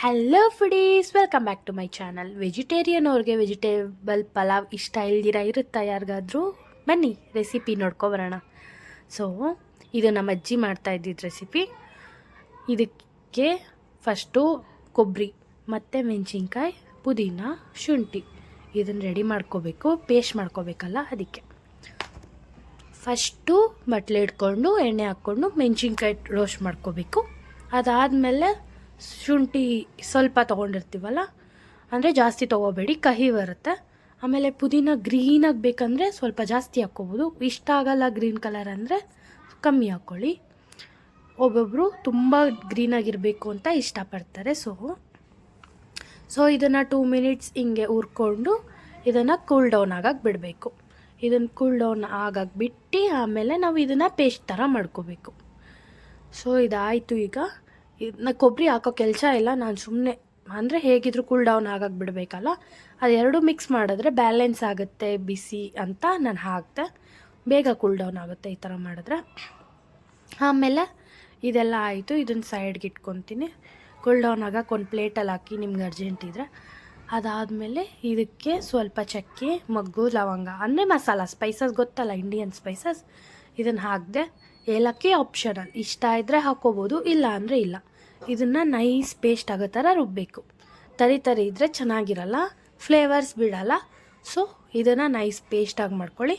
Hello foodies, welcome back to my channel. Vegetarian ಅವ್ರಿಗೆ vegetable pulao ಇಷ್ಟ ಇರುತ್ತಾ ಯಾರಿಗಾದರೂ? ಬನ್ನಿ ರೆಸಿಪಿ ನೋಡ್ಕೊಬರೋಣ. ಸೊ ಇದು ನಮ್ಮ ಅಜ್ಜಿ ಮಾಡ್ತಾ ಇದ್ದಿದ್ದು ರೆಸಿಪಿ. ಇದಕ್ಕೆ ಫಸ್ಟು ಕೊಬ್ಬರಿ ಮತ್ತು ಮೆಣಸಿನ್ಕಾಯಿ, ಪುದೀನ, ಶುಂಠಿ ಇದನ್ನು ರೆಡಿ ಮಾಡ್ಕೋಬೇಕು, ಪೇಸ್ಟ್ ಮಾಡ್ಕೋಬೇಕಲ್ಲ. ಅದಕ್ಕೆ ಫಸ್ಟು ಬಟ್ಲೆ ಇಟ್ಕೊಂಡು ಎಣ್ಣೆ ಹಾಕ್ಕೊಂಡು ಮೆಣಸಿನ್ಕಾಯಿ ರೋಸ್ಟ್ ಮಾಡ್ಕೋಬೇಕು. ಅದಾದಮೇಲೆ ಶುಂಠಿ ಸ್ವಲ್ಪ ತೊಗೊಂಡಿರ್ತೀವಲ್ಲ, ಅಂದರೆ ಜಾಸ್ತಿ ತೊಗೋಬೇಡಿ, ಕಹಿ ಬರುತ್ತೆ. ಆಮೇಲೆ ಪುದೀನ ಗ್ರೀನಾಗಿ ಬೇಕಂದರೆ ಸ್ವಲ್ಪ ಜಾಸ್ತಿ ಹಾಕ್ಕೋಬೋದು, ಇಷ್ಟ ಆಗಲ್ಲ ಗ್ರೀನ್ ಕಲರ್ ಅಂದರೆ ಕಮ್ಮಿ ಹಾಕ್ಕೊಳ್ಳಿ. ಒಬ್ಬೊಬ್ಬರು ತುಂಬ ಗ್ರೀನಾಗಿರಬೇಕು ಅಂತ ಇಷ್ಟಪಡ್ತಾರೆ. ಸೊ ಇದನ್ನು 2 ಮಿನಿಟ್ಸ್ ಹಿಂಗೆ ಹುರ್ಕೊಂಡು ಇದನ್ನು ಕೂಲ್ ಡೌನ್ ಆಗಕ್ಕೆ ಬಿಡಬೇಕು. ಇದನ್ನು ಕೂಲ್ ಡೌನ್ ಆಗಕ್ಕೆ ಬಿಟ್ಟು ಆಮೇಲೆ ನಾವು ಇದನ್ನು ಪೇಸ್ಟ್ ಥರ ಮಾಡ್ಕೋಬೇಕು. ಸೊ ಇದಾಯಿತು. ಈಗ ಇದನ್ನ ಕೊಬ್ಬರಿ ಹಾಕೋ ಕೆಲಸ ಇಲ್ಲ, ನಾನು ಸುಮ್ಮನೆ ಅಂದರೆ ಹೇಗಿದ್ರು ಕೂಲ್ ಡೌನ್ ಆಗಕ್ಕೆ ಬಿಡಬೇಕಲ್ಲ, ಅದೆರಡು ಮಿಕ್ಸ್ ಮಾಡಿದ್ರೆ ಬ್ಯಾಲೆನ್ಸ್ ಆಗುತ್ತೆ ಬಿಸಿ ಅಂತ ನಾನು ಹಾಕಿದೆ. ಬೇಗ ಕೂಲ್ ಡೌನ್ ಆಗುತ್ತೆ ಈ ಥರ ಮಾಡಿದ್ರೆ. ಆಮೇಲೆ ಇದೆಲ್ಲ ಆಯಿತು, ಇದನ್ನು ಸೈಡ್ಗೆ ಇಟ್ಕೊತೀನಿ. ಕೂಲ್ ಡೌನ್ ಆಗಕ್ಕೆ ಒಂದು ಪ್ಲೇಟಲ್ಲಿ ಹಾಕಿ ನಿಮ್ಗೆ ಅರ್ಜೆಂಟ್ ಇದ್ದರೆ. ಅದಾದಮೇಲೆ ಇದಕ್ಕೆ ಸ್ವಲ್ಪ ಚಕ್ಕೆ, ಮೊಗ್ಗು, ಲವಂಗ ಅಂದರೆ ಮಸಾಲ ಸ್ಪೈಸಸ್ ಗೊತ್ತಲ್ಲ, ಇಂಡಿಯನ್ ಸ್ಪೈಸಸ್, ಇದನ್ನು ಹಾಕಿದೆ. ಏಲಕ್ಕಿ ಆಪ್ಷನಲ್, ಇಷ್ಟ ಇದ್ದರೆ ಹಾಕ್ಕೋಬೋದು, ಇಲ್ಲ ಅಂದರೆ ಇಲ್ಲ. ಇದನ್ನು ನೈಸ್ ಪೇಸ್ಟ್ ಆಗೋ ಥರ ರುಬ್ಬಬೇಕು. ತರಿ ಇದ್ದರೆ ಚೆನ್ನಾಗಿರಲ್ಲ, ಫ್ಲೇವರ್ಸ್ ಬಿಡಲ್ಲ. ಸೊ ಇದನ್ನು ನೈಸ್ ಪೇಸ್ಟಾಗಿ ಮಾಡ್ಕೊಳ್ಳಿ.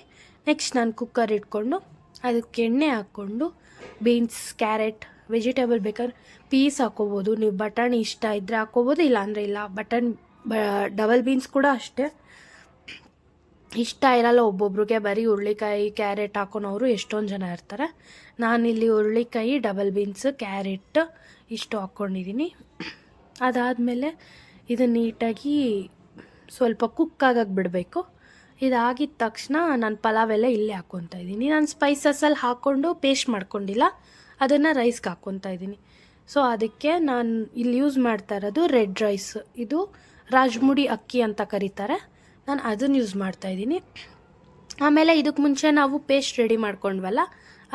ನೆಕ್ಸ್ಟ್ ನಾನು ಕುಕ್ಕರ್ ಇಟ್ಕೊಂಡು ಅದಕ್ಕೆ ಎಣ್ಣೆ ಹಾಕ್ಕೊಂಡು ಬೀನ್ಸ್, ಕ್ಯಾರೆಟ್, ವೆಜಿಟೇಬಲ್ ಬೇಕಾದ್ರೆ ಪೀಸ್ ಹಾಕ್ಕೋಬೋದು. ನೀವು ಬಟಾಣಿ ಇಷ್ಟ ಇದ್ದರೆ ಹಾಕ್ಕೋಬೋದು, ಇಲ್ಲ ಅಂದರೆ ಇಲ್ಲ. ಡಬಲ್ ಬೀನ್ಸ್ ಕೂಡ ಅಷ್ಟೇ, ಇಷ್ಟ ಇರಲ್ಲ ಒಬ್ಬೊಬ್ರಿಗೆ, ಬರೀ ಹುರುಳಿಕಾಯಿ ಕ್ಯಾರೆಟ್ ಹಾಕೋನವರು ಎಷ್ಟೊಂದು ಜನ ಇರ್ತಾರೆ. ನಾನಿಲ್ಲಿ ಹುರುಳಿಕಾಯಿ, ಡಬಲ್ ಬೀನ್ಸ್, ಕ್ಯಾರೆಟ್ ಇಷ್ಟು ಹಾಕ್ಕೊಂಡಿದ್ದೀನಿ. ಅದಾದಮೇಲೆ ಇದನ್ನು ನೀಟಾಗಿ ಸ್ವಲ್ಪ ಕುಕ್ ಆಗಕ್ಕೆ ಬಿಡಬೇಕು. ಇದಾಗಿದ್ದ ತಕ್ಷಣ ನಾನು ಪಲಾವೆಲ್ಲ ಇಲ್ಲೇ ಹಾಕ್ಕೊತಾ ಇದ್ದೀನಿ. ನಾನು ಸ್ಪೈಸಸಲ್ಲಿ ಹಾಕ್ಕೊಂಡು ಪೇಸ್ಟ್ ಮಾಡ್ಕೊಂಡಿಲ್ಲ, ಅದನ್ನು ರೈಸ್ಗೆ ಹಾಕ್ಕೊತಾ ಇದ್ದೀನಿ. ಸೊ ಅದಕ್ಕೆ ನಾನು ಇಲ್ಲಿ ಯೂಸ್ ಮಾಡ್ತಾ ಇರೋದು ರೆಡ್ ರೈಸ್, ಇದು ರಾಜ್ಮುಡಿ ಅಕ್ಕಿ ಅಂತ ಕರೀತಾರೆ, ನಾನು ಅದನ್ನು ಯೂಸ್ ಮಾಡ್ತಾಯಿದ್ದೀನಿ. ಆಮೇಲೆ ಇದಕ್ಕೆ ಮುಂಚೆ ನಾವು ಪೇಸ್ಟ್ ರೆಡಿ ಮಾಡ್ಕೊಂಡ್ವಲ್ಲ,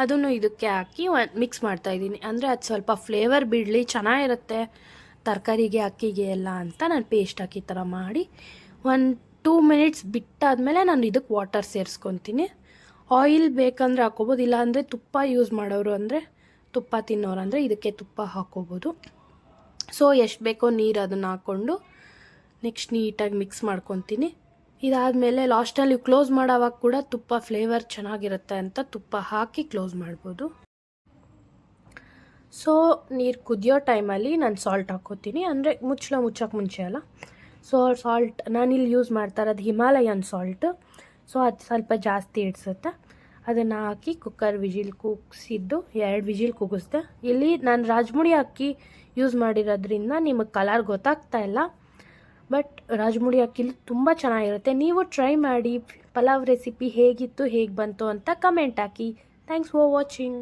ಅದನ್ನು ಇದಕ್ಕೆ ಹಾಕಿ ಮಿಕ್ಸ್ ಮಾಡ್ತಾಯಿದ್ದೀನಿ. ಅಂದರೆ ಅದು ಸ್ವಲ್ಪ ಫ್ಲೇವರ್ ಬಿಡಲಿ, ಚೆನ್ನಾಗಿರುತ್ತೆ ತರಕಾರಿಗೆ, ಅಕ್ಕಿಗೆ ಎಲ್ಲ ಅಂತ ನಾನು ಪೇಸ್ಟ್ ಹಾಕಿ ಥರ ಮಾಡಿ 1-2 ಮಿನಿಟ್ಸ್ ಬಿಟ್ಟಾದಮೇಲೆ ನಾನು ಇದಕ್ಕೆ ವಾಟರ್ ಸೇರಿಸ್ಕೊತೀನಿ. ಆಯಿಲ್ ಬೇಕಂದರೆ ಹಾಕ್ಕೋಬೋದು, ಇಲ್ಲಾಂದರೆ ತುಪ್ಪ ಯೂಸ್ ಮಾಡೋರು ಅಂದರೆ, ತುಪ್ಪ ತಿನ್ನೋರು ಅಂದರೆ ಇದಕ್ಕೆ ತುಪ್ಪ ಹಾಕ್ಕೋಬೋದು. ಸೊ ಎಷ್ಟು ಬೇಕೋ ನೀರು ಅದನ್ನು ಹಾಕ್ಕೊಂಡು ನೆಕ್ಸ್ಟ್ ನೀಟಾಗಿ ಮಿಕ್ಸ್ ಮಾಡ್ಕೊತೀನಿ. ಇದಾದಮೇಲೆ ಲಾಸ್ಟಲ್ಲಿ ಕ್ಲೋಸ್ ಮಾಡೋವಾಗ ಕೂಡ ತುಪ್ಪ ಫ್ಲೇವರ್ ಚೆನ್ನಾಗಿರುತ್ತೆ ಅಂತ ತುಪ್ಪ ಹಾಕಿ ಕ್ಲೋಸ್ ಮಾಡ್ಬೋದು. ಸೊ ನೀರು ಕುದಿಯೋ ಟೈಮಲ್ಲಿ ನಾನು ಸಾಲ್ಟ್ ಹಾಕ್ಕೋತೀನಿ, ಅಂದರೆ ಮುಚ್ಚಕ್ಕೆ ಮುಂಚೆ ಅಲ್ಲ. ಸೊ ಸಾಲ್ಟ್ ನಾನಿಲ್ಲಿ ಯೂಸ್ ಮಾಡ್ತಾ ಇರೋದು ಹಿಮಾಲಯನ್ ಸಾಲ್ಟು. ಸೊ ಅದು ಸ್ವಲ್ಪ ಜಾಸ್ತಿ ಇಡ್ಸುತ್ತೆ. ಅದನ್ನು ಹಾಕಿ ಕುಕ್ಕರ್ ವಿಜಿಲ್ ಕೂಗಿಸಿದ್ದು 2 ವಿಜಿಲ್ ಕೂಗಿಸ್ದೆ. ಇಲ್ಲಿ ನಾನು ರಾಜ್ಮುಡಿ ಅಕ್ಕಿ ಯೂಸ್ ಮಾಡಿರೋದ್ರಿಂದ ನಿಮಗೆ ಕಲರ್ ಗೊತ್ತಾಗ್ತಾ ಇಲ್ಲ, ಬಟ್ ರಾಜ್ಮುಡಿ ಅಕ್ಕಿಲಿ ತುಂಬ ಚೆನ್ನಾಗಿರುತ್ತೆ. ನೀವು ಟ್ರೈ ಮಾಡಿ. ಪಲಾವ್ ರೆಸಿಪಿ ಹೇಗಿತ್ತು, ಹೇಗೆ ಬಂತು ಅಂತ comment hockey. Thanks for watching.